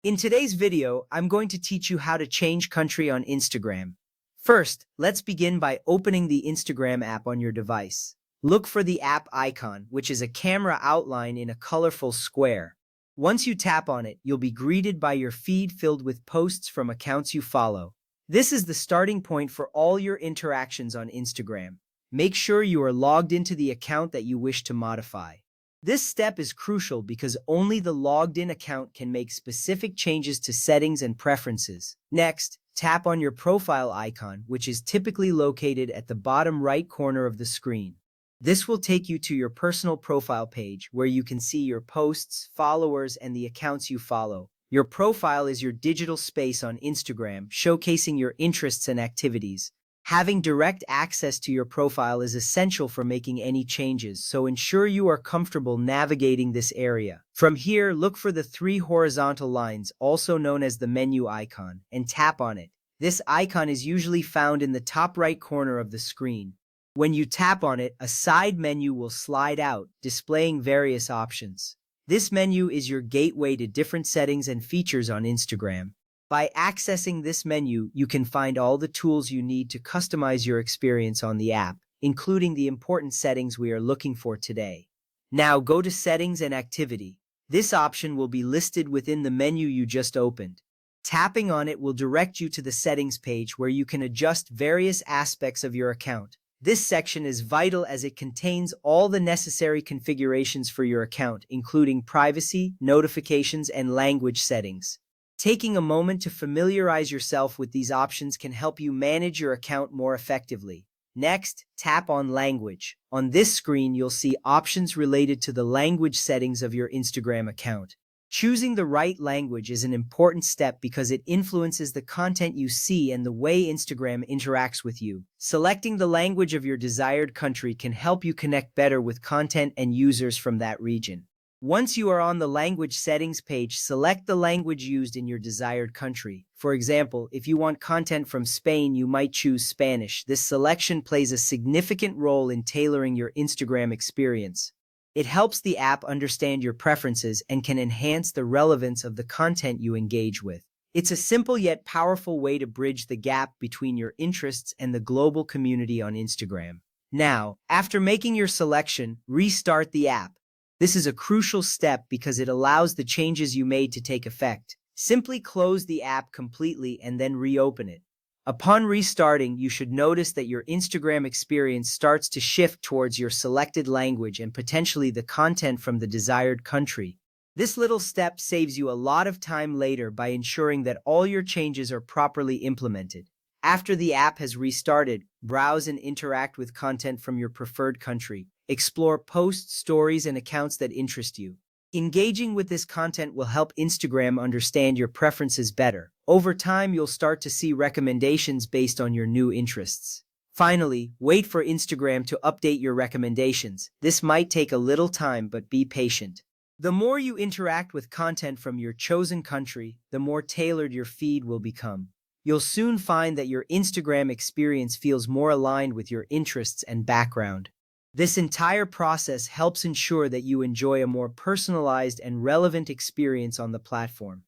In today's video, I'm going to teach you how to change country on Instagram. First, let's begin by opening the Instagram app on your device. Look for the app icon, which is a camera outline in a colorful square. Once you tap on it, you'll be greeted by your feed filled with posts from accounts you follow. This is the starting point for all your interactions on Instagram. Make sure you are logged into the account that you wish to modify. This step is crucial because only the logged-in account can make specific changes to settings and preferences. Next, tap on your profile icon, which is typically located at the bottom right corner of the screen. This will take you to your personal profile page where you can see your posts, followers, and the accounts you follow. Your profile is your digital space on Instagram, showcasing your interests and activities. Having direct access to your profile is essential for making any changes, so ensure you are comfortable navigating this area. From here, look for the three horizontal lines, also known as the menu icon, and tap on it. This icon is usually found in the top right corner of the screen. When you tap on it, a side menu will slide out, displaying various options. This menu is your gateway to different settings and features on Instagram. By accessing this menu, you can find all the tools you need to customize your experience on the app, including the important settings we are looking for today. Now go to Settings and Activity. This option will be listed within the menu you just opened. Tapping on it will direct you to the settings page where you can adjust various aspects of your account. This section is vital as it contains all the necessary configurations for your account, including privacy, notifications, and language settings. Taking a moment to familiarize yourself with these options can help you manage your account more effectively. Next, tap on Language. On this screen, you'll see options related to the language settings of your Instagram account. Choosing the right language is an important step because it influences the content you see and the way Instagram interacts with you. Selecting the language of your desired country can help you connect better with content and users from that region. Once you are on the language settings page, select the language used in your desired country. For example, if you want content from Spain, you might choose Spanish. This selection plays a significant role in tailoring your Instagram experience. It helps the app understand your preferences and can enhance the relevance of the content you engage with. It's a simple yet powerful way to bridge the gap between your interests and the global community on Instagram. Now, after making your selection, restart the app. This is a crucial step because it allows the changes you made to take effect. Simply close the app completely and then reopen it. Upon restarting, you should notice that your Instagram experience starts to shift towards your selected language and potentially the content from the desired country. This little step saves you a lot of time later by ensuring that all your changes are properly implemented. After the app has restarted, browse and interact with content from your preferred country. Explore posts, stories, and accounts that interest you. Engaging with this content will help Instagram understand your preferences better. Over time, you'll start to see recommendations based on your new interests. Finally, wait for Instagram to update your recommendations. This might take a little time, but be patient. The more you interact with content from your chosen country, the more tailored your feed will become. You'll soon find that your Instagram experience feels more aligned with your interests and background. This entire process helps ensure that you enjoy a more personalized and relevant experience on the platform.